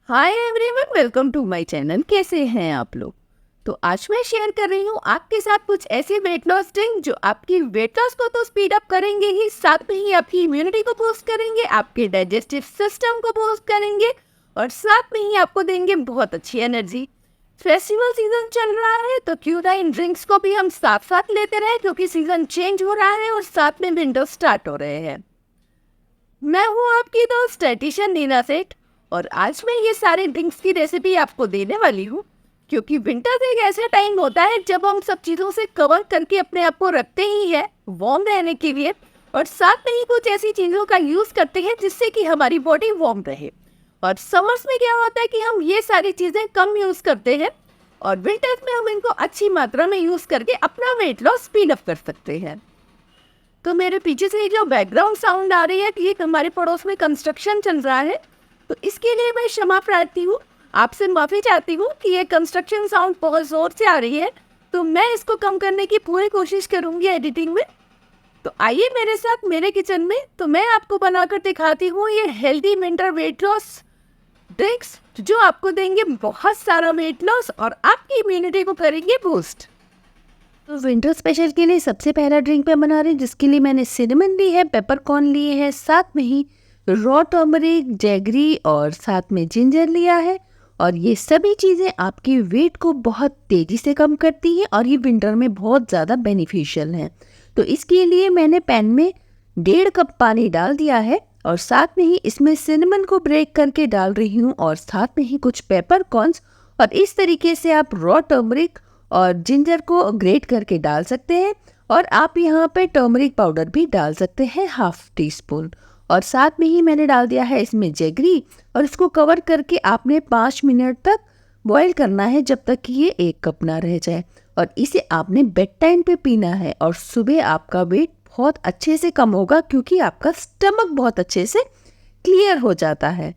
Hi everyone, welcome to my channel. कैसे हैं आप लोग? तो आज मैं शेयर कर रही हूँ आपके साथ कुछ ऐसे वेट लॉस ड्रिंक जो आपकी वेट लॉस को तो स्पीड अप करेंगे ही, साथ में ही आपकी इम्यूनिटी को बूस्ट करेंगे, आपके डाइजेस्टिव सिस्टम को बूस्ट करेंगे और साथ में ही आपको देंगे बहुत अच्छी एनर्जी। फेस्टिवल सीजन चल रहा है तो क्यों ना इन ड्रिंक्स को भी हम साथ साथ लेते रहे, क्योंकि सीजन चेंज हो रहा है और साथ में विंटर स्टार्ट हो रहे हैं। मैं हूँ आपकी दोस्त डाइटिशियन नीना सेठ और आज मैं ये सारे ड्रिंक्स की रेसिपी आपको देने वाली हूँ, क्योंकि विंटर एक ऐसा टाइम होता है जब हम सब चीज़ों से कवर करके अपने आप को रखते ही है वार्म रहने के लिए, और साथ में ही कुछ ऐसी चीज़ों का यूज़ करते हैं जिससे कि हमारी बॉडी वार्म रहे। और समर्स में क्या होता है कि हम ये सारी चीज़ें कम यूज़ करते हैं और विंटर्स में हम इनको अच्छी मात्रा में यूज़ करके अपना वेट लॉस स्पीड अप कर सकते हैं। तो मेरे पीछे से जो बैकग्राउंड साउंड आ रही है कि हमारे पड़ोस में कंस्ट्रक्शन चल रहा है, तो इसके लिए मैं क्षमा प्रार्थी हूँ, आपसे माफ़ी चाहती हूँ कि ये कंस्ट्रक्शन साउंड बहुत ज़ोर से आ रही है। तो मैं इसको कम करने की पूरी कोशिश करूँगी एडिटिंग में। तो आइए मेरे साथ मेरे किचन में, तो मैं आपको बनाकर दिखाती हूँ ये healthy winter weight loss drinks जो आपको देंगे बहुत सारा वेट लॉस और आपकी इम्यूनिटी को करेंगे बूस्ट। तो विंटर स्पेशल के लिए सबसे पहला ड्रिंक मैं बना रही हूँ, जिसके लिए मैंने सिनेमन ली है, पेपरकॉर्न लिए हैं, साथ में ही रॉ टर्मरिक, जैगरी और साथ में जिंजर लिया है। और ये सभी चीज़ें आपकी वेट को बहुत तेज़ी से कम करती हैं और ये विंटर में बहुत ज़्यादा बेनिफिशियल हैं। तो इसके लिए मैंने पैन में 1.5 कप पानी डाल दिया है और साथ में ही इसमें सिनेमन को ब्रेक करके डाल रही हूँ और साथ में ही कुछ पेपरकॉर्न्स, और इस तरीके से आप रॉ टर्मरिक और जिंजर को ग्रेट करके डाल सकते हैं। और आप यहाँ पे टर्मरिक पाउडर भी डाल सकते हैं, 1/2 टीस्पून। और साथ में ही मैंने डाल दिया है इसमें जैगरी, और इसको कवर करके आपने 5 मिनट तक बॉईल करना है जब तक कि ये 1 कप ना रह जाए। और इसे आपने बेड टाइम पे पीना है और सुबह आपका वेट बहुत अच्छे से कम होगा, क्योंकि आपका स्टमक बहुत अच्छे से क्लियर हो जाता है।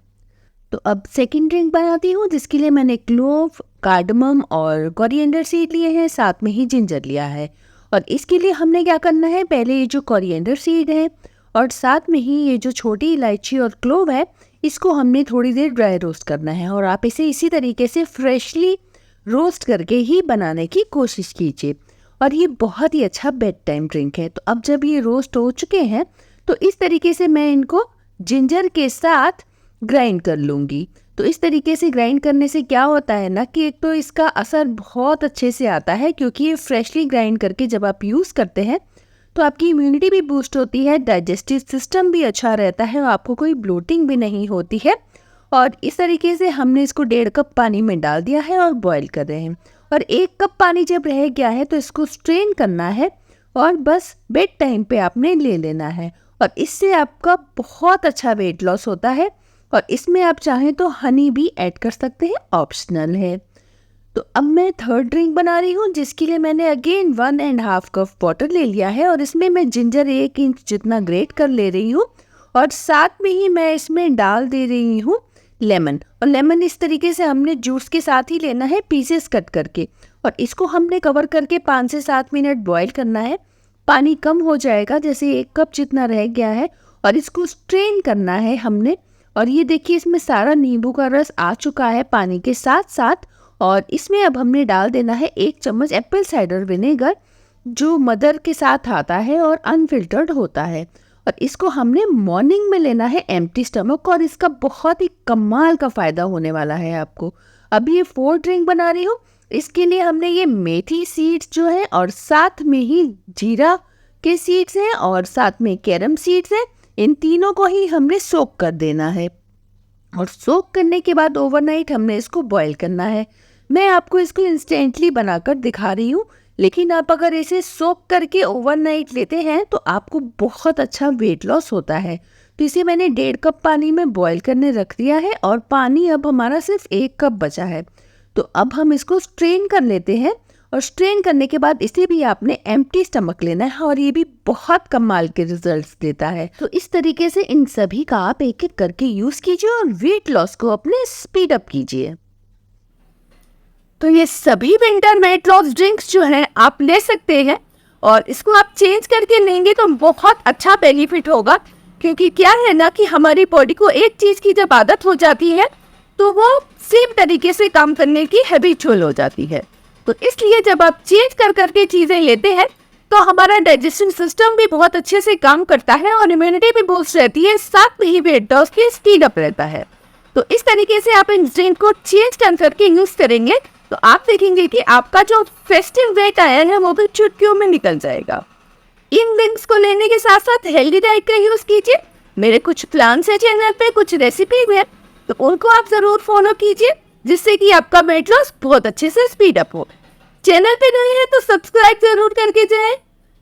तो अब सेकंड ड्रिंक बनाती हूँ, जिसके लिए मैंने क्लोव, कार्डमम और कोरिएंडर सीड लिए हैं, साथ में ही जिंजर लिया है। और इसके लिए हमने क्या करना है, पहले ये जो कोरिएंडर सीड है और साथ में ही ये जो छोटी इलायची और क्लोव है, इसको हमने थोड़ी देर ड्राई रोस्ट करना है। और आप इसे इसी तरीके से फ्रेशली रोस्ट करके ही बनाने की कोशिश कीजिए। और ये बहुत ही अच्छा बेड टाइम ड्रिंक है। तो अब जब ये रोस्ट हो चुके हैं तो इस तरीके से मैं इनको जिंजर के साथ ग्राइंड कर लूँगी। तो इस तरीके से ग्राइंड करने से क्या होता है ना, कि एक तो इसका असर बहुत अच्छे से आता है, क्योंकि ये फ्रेशली ग्राइंड करके जब आप यूज़ करते हैं तो आपकी इम्यूनिटी भी बूस्ट होती है, डाइजेस्टिव सिस्टम भी अच्छा रहता है और आपको कोई ब्लोटिंग भी नहीं होती है। और इस तरीके से हमने इसको 1.5 कप पानी में डाल दिया है और बॉईल कर रहे हैं। और 1 कप पानी जब रह गया है तो इसको स्ट्रेन करना है और बस बेड टाइम पे आपने ले लेना है। और इससे आपका बहुत अच्छा वेट लॉस होता है। और इसमें आप चाहें तो हनी भी ऐड कर सकते हैं, ऑप्शनल है। तो अब मैं थर्ड ड्रिंक बना रही हूँ, जिसके लिए मैंने अगेन 1.5 कप वाटर ले लिया है और इसमें मैं जिंजर 1 इंच जितना ग्रेट कर ले रही हूँ। और साथ में ही मैं इसमें डाल दे रही हूँ लेमन। और लेमन इस तरीके से हमने जूस के साथ ही लेना है, पीसेस कट करके। और इसको हमने कवर करके 5 से 7 मिनट बॉईल करना है। पानी कम हो जाएगा, जैसे 1 कप जितना रह गया है, और इसको स्ट्रेन करना है हमने। और ये देखिए, इसमें सारा नींबू का रस आ चुका है पानी के साथ साथ। और इसमें अब हमने डाल देना है 1 चम्मच एप्पल साइडर विनेगर, जो मदर के साथ आता है और अनफिल्टर्ड होता है। और इसको हमने मॉर्निंग में लेना है एम्प्टी स्टमक, और इसका बहुत ही कमाल का फ़ायदा होने वाला है आपको। अभी ये 4 ड्रिंक बना रही हूँ। इसके लिए हमने ये मेथी सीड्स जो है, और साथ में ही जीरा के सीड्स हैं, और साथ में कैरम सीड्स हैं। इन तीनों को ही हमने सोक कर देना है। और सोक करने के बाद ओवरनाइट हमने इसको बॉईल करना है। मैं आपको इसको इंस्टेंटली बनाकर दिखा रही हूँ, लेकिन आप अगर इसे सोक करके ओवरनाइट लेते हैं तो आपको बहुत अच्छा वेट लॉस होता है। तो इसे मैंने 1.5 कप पानी में बॉईल करने रख दिया है और पानी अब हमारा सिर्फ 1 कप बचा है। तो अब हम इसको स्ट्रेन कर लेते हैं। और स्ट्रेन करने के बाद इसे भी आपने एम्प्टी स्टमक लेना है, और ये भी बहुत कमाल के रिजल्ट्स देता है। तो इस तरीके से इन सभी का आप एक एक करके यूज कीजिए और वेट लॉस को अपने स्पीड अप कीजिए। तो ये सभी विंटर वेट लॉस ड्रिंक्स जो हैं आप ले सकते हैं, और इसको आप चेंज करके लेंगे तो बहुत अच्छा बेनिफिट होगा। क्योंकि क्या है ना कि हमारी बॉडी को एक चीज़ की जब आदत हो जाती है तो वो सेम तरीके से काम करने की हैबिचुअल हो जाती है। तो इसलिए जब आप चेंज कर करके चीज़ें लेते हैं तो हमारा डाइजेशन सिस्टम भी बहुत अच्छे से काम करता है और इम्यूनिटी भी बूस्ट रहती है, साथ में ही वेट लॉस भी स्पीड अप रहता है। तो इस तरीके से आप इंग्रेडिएंट को चेंज कर करके यूज करेंगे तो आप देखेंगे कि आपका जो फेस्टिव वेट आया है वो भी चुटकियों में निकल जाएगा। इन लिंक्स को लेने के साथ साथ हेल्दी डाइट का यूज कीजिए। मेरे कुछ प्लान्स है चैनल पे, कुछ रेसिपी है, तो उनको आप जरूर फॉलो कीजिए जिससे कि आपका वेट लॉस बहुत अच्छे से स्पीड अप हो। चैनल पे नए हैं तो सब्सक्राइब जरूर करके जाएं,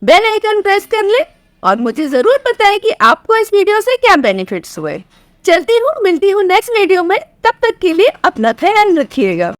बेल आइकन प्रेस कर ले और मुझे जरूर बताएं कि आपको इस वीडियो से क्या बेनिफिट्स हुए। चलती हूँ, मिलती हूँ नेक्स्ट वीडियो में, तब तक के लिए अपना ख्याल रखिएगा।